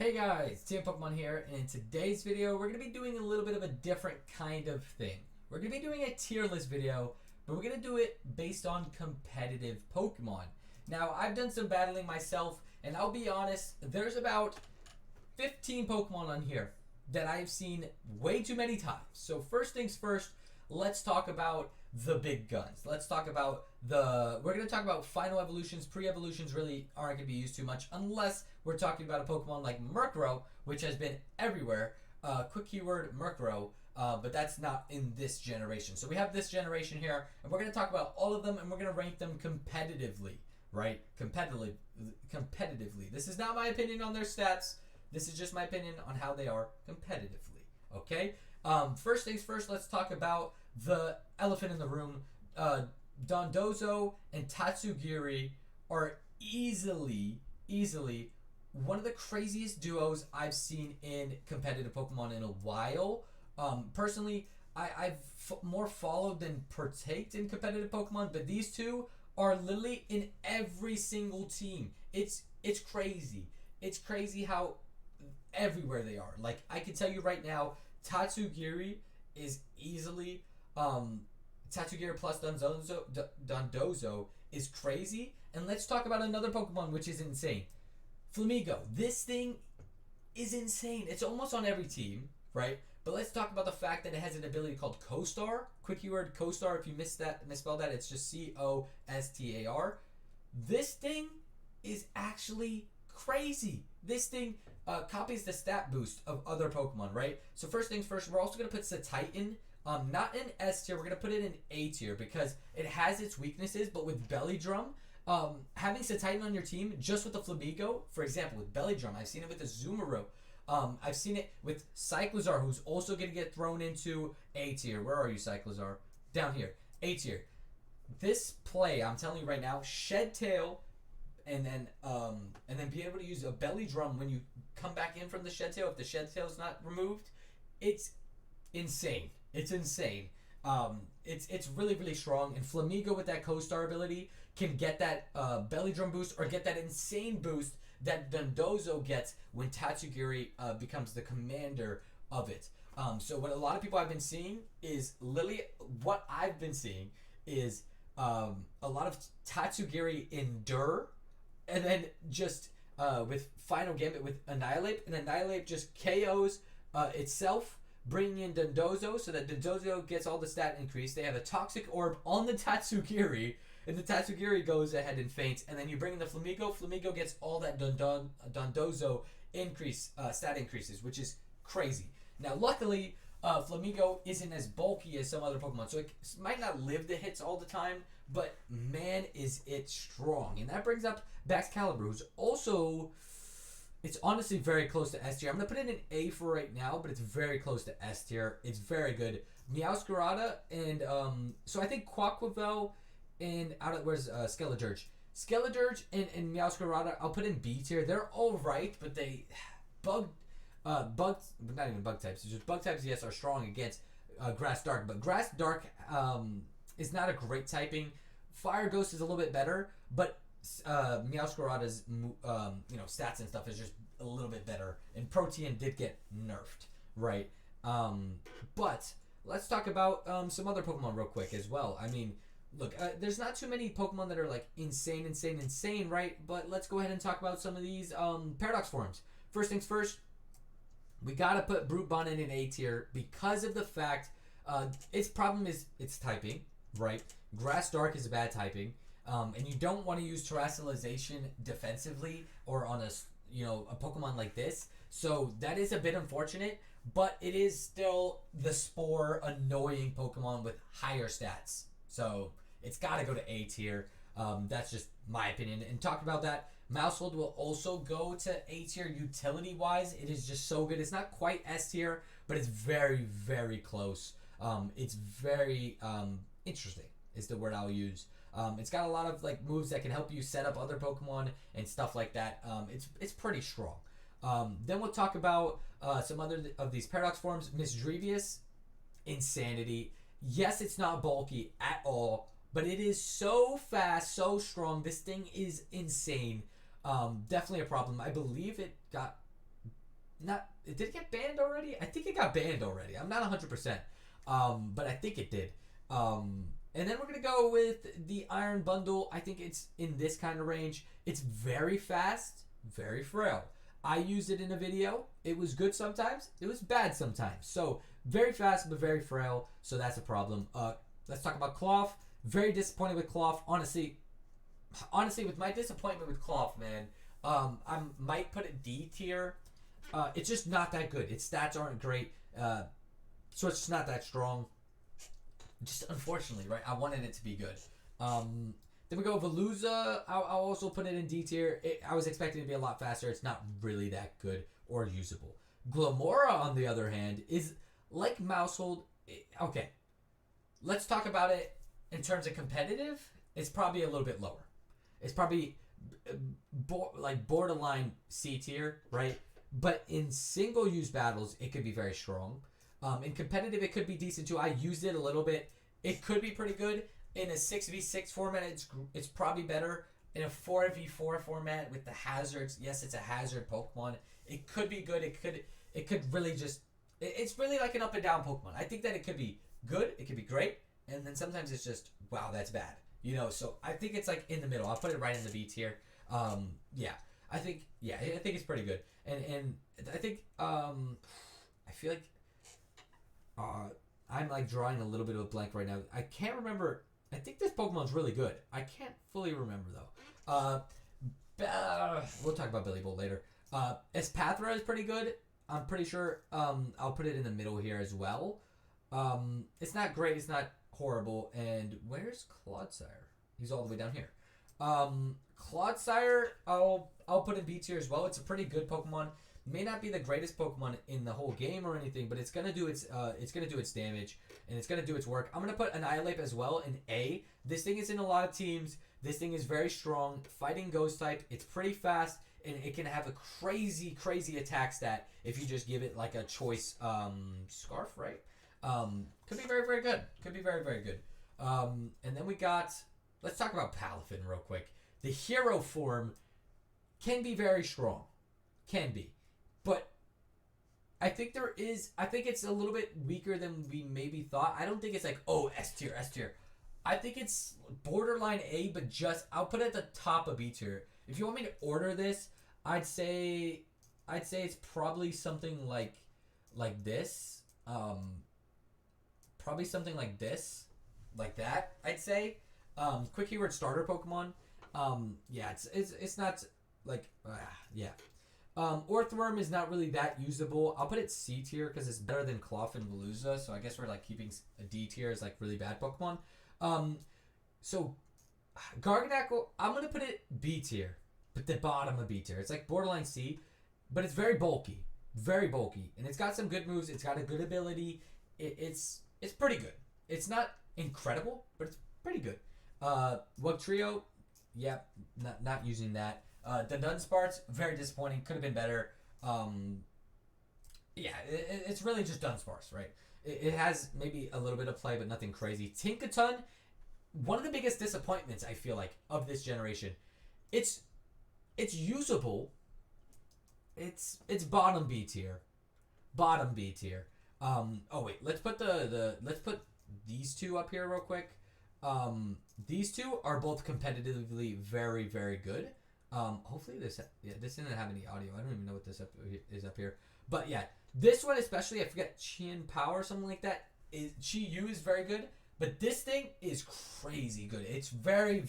Hey guys, Team Pokemon here, and in today's video we're going to be doing a little bit of a different kind of thing. We're going to be doing a tier list video, but we're going to do it based on competitive Pokemon. Now, I've done some battling myself, and I'll be honest, there's about 15 Pokemon on here that I've seen way too many times. So first things first, let's talk about the big guns. Let's talk about we're going to talk about final evolutions. Pre-evolutions really aren't going to be used too much unless we're talking about a Pokemon like Murkrow, which has been everywhere. Quick keyword Murkrow, but that's not in this generation. So we have this generation here, and we're going to talk about all of them, and we're going to rank them competitively, right? Competitively. This is not my opinion on their stats. This is just my opinion on how they are competitively, okay? First things first, let's talk about the elephant in the room. Dondozo and Tatsugiri are easily one of the craziest duos I've seen in competitive Pokemon in a while. Personally, I've more followed than partaked in competitive Pokemon, but these two are literally in every single team. It's crazy. It's crazy how everywhere they are. Like, I can tell you right now, Tatsugiri is easily Tatsugiri plus Dondozo is crazy. And let's talk about another Pokemon which is insane. Flamigo. This thing is insane. It's almost on every team, right? But let's talk about the fact that it has an ability called Co-Star. Quick keyword Co-Star. If you misspelled that, it's just C-O-S-T-A-R. This thing is actually crazy. This thing copies the stat boost of other Pokemon, right? So first things first, we're also going to put Satitan, not in S tier, we're going to put it in A tier because it has its weaknesses, but with Belly Drum, having Satitan on your team, just with the Flamigo, for example, with Belly Drum, I've seen it with the Zoomeroo, I've seen it with Cyclizar, who's also going to get thrown into A tier. Where are you, Cyclizar? Down here, A tier. This play, I'm telling you right now, Shed Tail, and then be able to use a Belly Drum when you come back in from the Shed Tail, if the Shed Tail is not removed, it's insane. It's insane. It's really strong, and Flamigo with that Co-Star ability can get that Belly Drum boost or get that insane boost that Dondozo gets when Tatsugiri becomes the commander of it. So what a lot of people have been seeing is literally what I've been seeing is a lot of Tatsugiri Endure, and then just with Final Gambit with Annihilate, and Annihilate just KOs itself, bringing in Dondozo so that Dondozo gets all the stat increase. They have a Toxic Orb on the Tatsugiri, and the Tatsugiri goes ahead and faints, and then you bring in the Flamigo. Flamigo gets all that Dondozo stat increases, which is crazy. Now, luckily, Flamigo isn't as bulky as some other Pokemon, so it might not live the hits all the time, but man, is it strong. And that brings up Baxcalibur, who's also, it's honestly very close to S tier. I'm going to put it in A for right now, but it's very close to S tier. It's very good. Meowscarada and, so I think Quaquavel and, where's Skeledirge? Skeledirge and Meowscarada, I'll put in B tier. They're alright, but they, not even bug types, it's just bug types, yes, are strong against Grass Dark, but Grass Dark is not a great typing. Fire Ghost is a little bit better, but Meowscarada's stats and stuff is just a little bit better, and Protean did get nerfed, right? But let's talk about some other Pokemon real quick as well. I mean, look, there's not too many Pokemon that are like insane, right? But let's go ahead and talk about some of these Paradox forms. First things first, we gotta put Brute Bonnet in A tier because of the fact its problem is its typing, right? Grass Dark is a bad typing, and you don't want to use Terrestrialization defensively or on a Pokemon like this. So that is a bit unfortunate, but it is still the Spore annoying Pokemon with higher stats. So it's gotta go to A tier. That's just my opinion. And talk about that, Maushold will also go to A tier utility wise. It is just so good. It's not quite S tier, but it's very close. It's very interesting is the word I'll use. It's got a lot of like moves that can help you set up other Pokemon and stuff like that. It's pretty strong. Then we'll talk about some other of these Paradox forms. Misdrevious, Insanity. Yes, it's not bulky at all, but it is so fast, so strong. This thing is insane. Definitely a problem. I believe it got not. Did it get banned already? I think it got banned already. I'm not 100%. But I think it did. And then we're gonna go with the Iron Bundle. I think it's in this kind of range. It's very fast, very frail. I used it in a video. It was good sometimes. It was bad sometimes. So very fast but very frail. So that's a problem. Let's talk about Cloth. Very disappointed with Cloth. Honestly, with my disappointment with Cloth, man, I might put it D tier. It's just not that good. Its stats aren't great. So it's just not that strong. Just unfortunately, right? I wanted it to be good. Then we go Veluza. I'll also put it in D tier. I was expecting it to be a lot faster. It's not really that good or usable. Glamora, on the other hand, is like Mousehold. Okay, let's talk about it in terms of competitive. It's probably a little bit lower. It's probably like borderline C tier, right? But in single-use battles, it could be very strong. In competitive, it could be decent too. I used it a little bit. It could be pretty good. In a 6v6 format, it's probably better. In a 4v4 format with the hazards, yes, it's a hazard Pokemon. It could be good. It could really just... It's really like an up and down Pokemon. I think that it could be good. It could be great. And then sometimes it's just, wow, that's bad. You know, so I think it's like in the middle. I'll put it right in the B tier. Yeah. I think it's pretty good. And I think, I feel like... I'm like drawing a little bit of a blank right now. I can't remember. I think this Pokemon's really good. I can't fully remember though. We'll talk about Billy Bolt later. Espathra is pretty good. I'm pretty sure. I'll put it in the middle here as well. It's not great. It's not horrible. And where's Clodsire? He's all the way down here. Clodsire, I'll put in B tier as well. It's a pretty good Pokemon. May not be the greatest Pokemon in the whole game or anything, but it's gonna do its damage and it's gonna do its work. I'm gonna put Annihilate as well in A. This thing is in a lot of teams. This thing is very strong. Fighting Ghost type. It's pretty fast and it can have a crazy attack stat if you just give it like a choice Scarf, right? Could be very good. Could be very good. And then we got. Let's talk about Palafin real quick. The hero form can be very strong. Can be. But I think it's a little bit weaker than we maybe thought. I don't think it's like, oh, S tier. I think it's borderline A, but just, I'll put it at the top of B tier. If you want me to order this, I'd say it's probably something like this. Probably something like this. Like that, I'd say. Quick keyword starter Pokemon. Yeah, it's not like, yeah. Orthworm is not really that usable. I'll put it C tier because it's better than Cloth and Veluza. So I guess we're like keeping a D tier as like really bad Pokemon. So Garganacl, I'm gonna put it B tier, but the bottom of B tier. It's like borderline C, but it's very bulky, and it's got some good moves. It's got a good ability. It's pretty good. It's not incredible, but it's pretty good. Wugtrio, yeah, not using that. The Dunsparce, very disappointing. Could have been better. Yeah, it's really just Dunsparce, right? It has maybe a little bit of play, but nothing crazy. Tinkaton, one of the biggest disappointments, I feel like, of this generation. It's usable. It's bottom B tier. Bottom B tier. Oh wait, let's put let's put these two up here real quick. These two are both competitively very good. Hopefully this didn't have any audio. I don't even know what this is up here. But yeah, this one especially, I forget, Chien Power or something like that. Chi-Yu is very good, but this thing is crazy good. It's very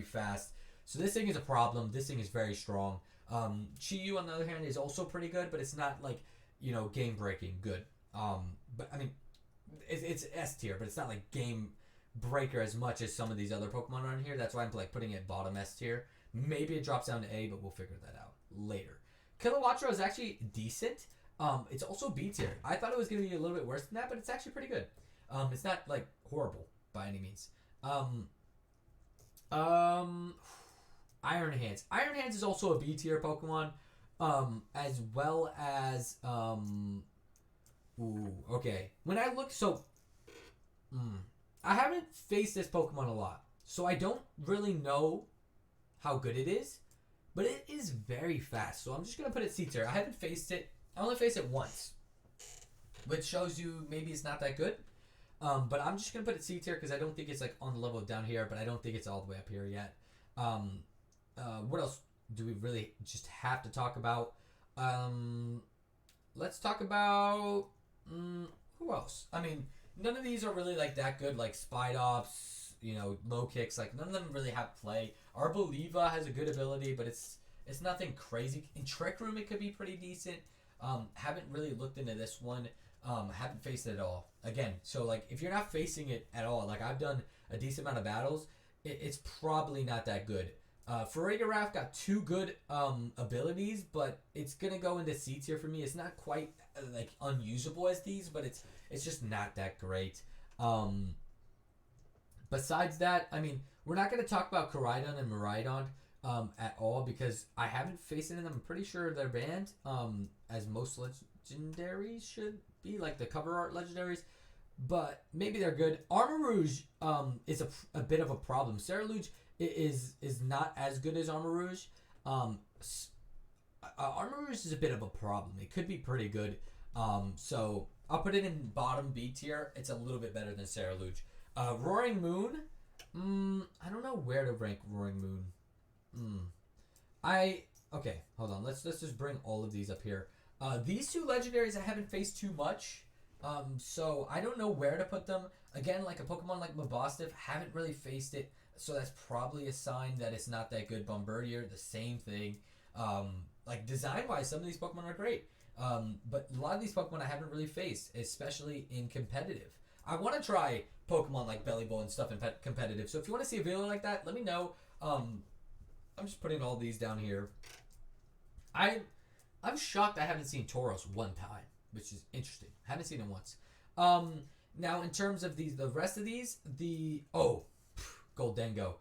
fast. So this thing is a problem. This thing is very strong. Chi-Yu on the other hand is also pretty good, but it's not like, game breaking good. But I mean, it's S tier, but it's not like game breaker as much as some of these other Pokemon around here. That's why I'm like putting it bottom S tier. Maybe it drops down to A, but we'll figure that out later. Kilowattrel is actually decent. It's also B tier. I thought it was going to be a little bit worse than that, but it's actually pretty good. It's not like horrible by any means. Iron Hands. Iron Hands is also a B tier Pokemon, as well as okay. When I look, I haven't faced this Pokemon a lot, so I don't really know how good it is. but it is very fast. So I'm just gonna put it C tier. I haven't faced it. I only faced it once, which shows you maybe it's not that good. But I'm just gonna put it C tier because I don't think it's like on the level down here, but I don't think it's all the way up here yet. What else do we really just have to talk about? Let's talk about who else? I mean, none of these are really like that good. Like Spide Ops, low kicks. Like none of them really have play. Arboliva has a good ability, but it's nothing crazy. In Trick Room, it could be pretty decent. Haven't really looked into this one. Haven't faced it at all. Again, so like if you're not facing it at all, like I've done a decent amount of battles, it's probably not that good. Farigarath got 2 good abilities, but it's gonna go into C tier for me. It's not quite like unusable as these, but it's just not that great. Besides that, I mean, we're not gonna talk about Koraidon and Miraidon at all because I haven't faced any of them. I'm pretty sure they're banned, as most legendaries should be, like the cover art legendaries. But maybe they're good. Armor Rouge is a bit of a problem. Ceruledge is not as good as Armor Rouge. Armor Rouge is a bit of a problem. It could be pretty good. So I'll put it in bottom B tier. It's a little bit better than Ceruledge. Roaring Moon. I don't know where to rank Roaring Moon. Okay, hold on. Let's just bring all of these up here. These 2 legendaries I haven't faced too much. So I don't know where to put them. Again, like a Pokemon like Mabostiff, haven't really faced it, so that's probably a sign that it's not that good. Bombardier, the same thing. Like design-wise, some of these Pokemon are great, but a lot of these Pokemon I haven't really faced, especially in competitive. I want to try Pokemon like Bellibolt and stuff in competitive, so if you want to see a video like that, let me know. I'm just putting all these down here. I'm shocked I haven't seen Tauros one time, which is interesting. Haven't seen him once. Now in terms of the rest of these, Goldengo.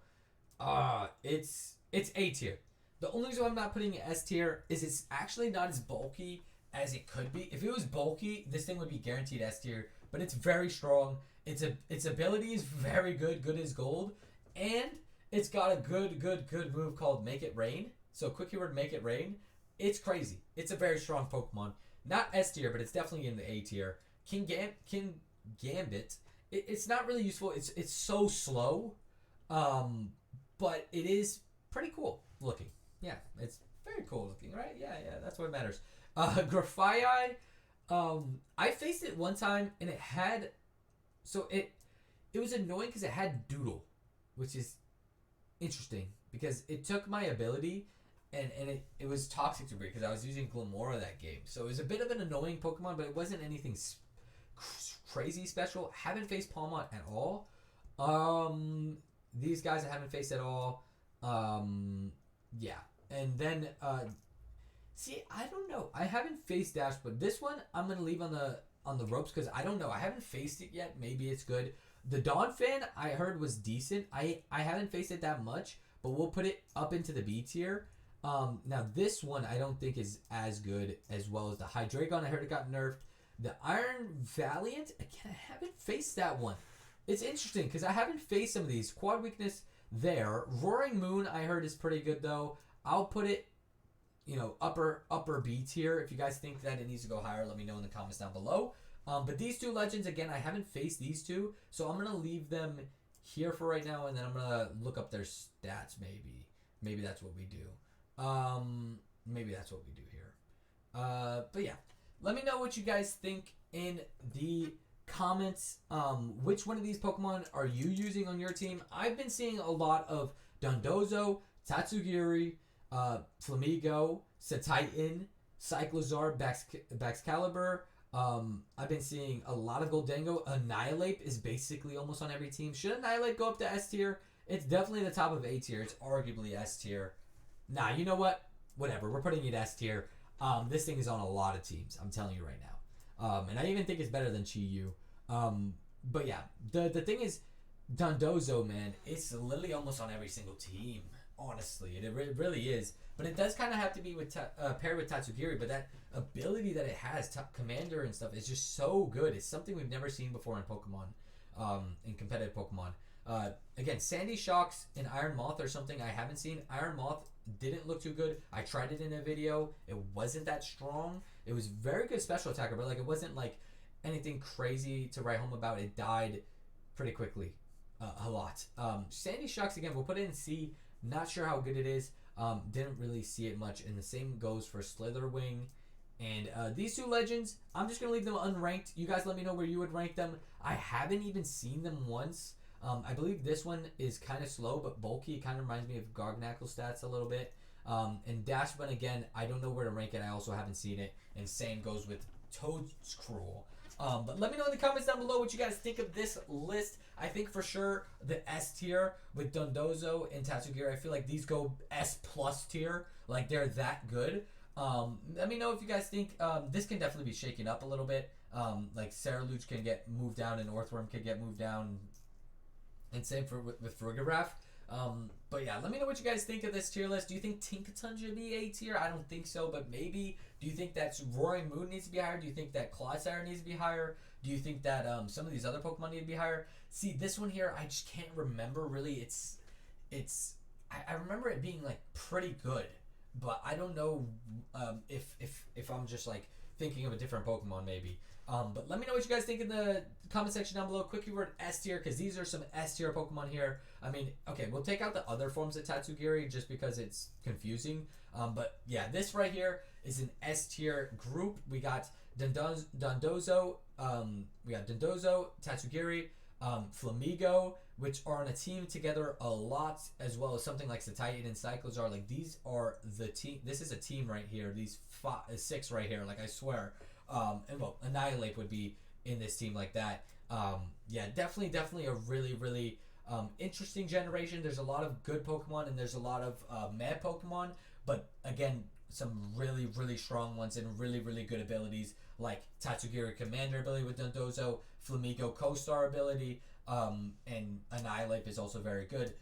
It's A tier. The only reason I'm not putting it S tier is it's actually not as bulky as it could be. If it was bulky, this thing would be guaranteed S tier. But it's very strong. Its ability is very good as gold, and it's got a good move called Make It Rain. So quick keyword Make It Rain. It's crazy. It's a very strong Pokemon. Not S tier, but it's definitely in the A tier. King Gambit. It's not really useful. It's so slow, but it is pretty cool looking. Yeah, it's very cool looking, right? Yeah, that's what matters. Grafaiai. I faced it one time and it had, so it was annoying because it had Doodle, which is interesting because it took my ability and it was toxic to me because I was using Glamora that game. So it was a bit of an annoying Pokemon, but it wasn't anything crazy special. Haven't faced Palmont at all. These guys I haven't faced at all. Yeah. And then, see, I don't know. I haven't faced Dash, but this one I'm going to leave on the ropes because I don't know. I haven't faced it yet. Maybe it's good. The Donphan I heard was decent. I haven't faced it that much, but we'll put it up into the B tier. Now this one I don't think is as good as well as the Hydreigon. I heard it got nerfed. The Iron Valiant, again, I haven't faced that one. It's interesting because I haven't faced some of these. Quad weakness there. Roaring Moon I heard is pretty good though. I'll put it, upper B tier. If you guys think that it needs to go higher, let me know in the comments down below. But these 2 legends, again, I haven't faced these 2, so I'm gonna leave them here for right now, and then I'm gonna look up their stats. Maybe that's what we do. Maybe that's what we do here. But yeah, let me know what you guys think in the comments. Which one of these Pokemon are you using on your team? I've been seeing a lot of Dondozo, Tatsugiri, Flamigo, Satitan, Cyclozar, Baxcalibur. I've been seeing a lot of Goldengo. Annihilate is basically almost on every team. Should Annihilate go up to S tier? It's definitely the top of A tier. It's arguably S tier. Nah, you know what? Whatever. We're putting it S tier. This thing is on a lot of teams. I'm telling you right now. And I even think it's better than Chi-Yu. But yeah, the thing is, Dondozo, man, it's literally almost on every single team. Honestly, it really is. But it does kind of have to be with paired with Tatsugiri. But that ability that it has, Commander and stuff, is just so good. It's something we've never seen before in Pokemon, in competitive Pokemon. Again, Sandy Shocks and Iron Moth are something I haven't seen. Iron Moth didn't look too good. I tried it in a video. It wasn't that strong. It was very good special attacker, but like it wasn't like anything crazy to write home about. It died pretty quickly, a lot. Sandy Shocks again. We'll put it in C. Not sure how good it is. Didn't really see it much. And the same goes for Slitherwing. And these two legends, I'm just gonna leave them unranked. You guys let me know where you would rank them. I haven't even seen them once. I believe this one is kind of slow but bulky. It kind of reminds me of Gargnackle stats a little bit. And Dashbun, again, I don't know where to rank it. I also haven't seen it. And same goes with Toadscruel. But let me know in the comments down below what you guys think of this list. I think for sure the S tier with Dondozo and Tatsugiri, I feel like these go S plus tier. Like they're that good. Let me know if you guys think this can definitely be shaken up a little bit. Like Saraluch can get moved down and Orthworm can get moved down. And same for with Frugaraf. But yeah, let me know what you guys think of this tier list. Do you think Tinkaton should be A tier? I don't think so, but maybe. Do you think that Roaring Moon needs to be higher? Do you think that Clodsire needs to be higher? Do you think that some of these other Pokemon need to be higher? See, this one here, I just can't remember really. I remember it being like pretty good, but I don't know if I'm just like thinking of a different Pokemon maybe. But let me know what you guys think in the comment section down below. Quick keyword S tier, because these are some S tier Pokemon here. I mean, okay, we'll take out the other forms of Tatsugiri just because it's confusing. But yeah, this right here is an S tier group. We got Dondozo, Tatsugiri, Flamigo, which are on a team together a lot, as well as something like Satitan and Cyclozar. Like these are the team. This is a team right here. These 6 right here. Like I swear. And well, Annihilate would be in this team like that. Yeah, definitely a really interesting generation. There's a lot of good Pokemon and there's a lot of mad Pokemon, but again, some really strong ones and really good abilities like Tatsugiri Commander ability with Dondozo, Flamigo Co-Star ability, and Annihilate is also very good.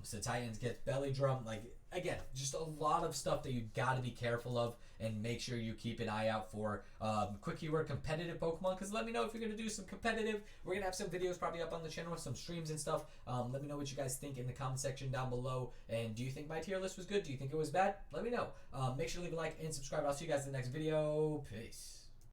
So Titans gets Belly Drum. Like again, just a lot of stuff that you got to be careful of and make sure you keep an eye out for. Quick keyword competitive Pokemon, because let me know if you're gonna do some competitive. We're gonna have some videos probably up on the channel, some streams and stuff. Let me know what you guys think in the comment section down below. And do you think my tier list was good? Do you think it was bad? Let me know. Make sure to leave a like and subscribe. I'll see you guys in the next video. Peace.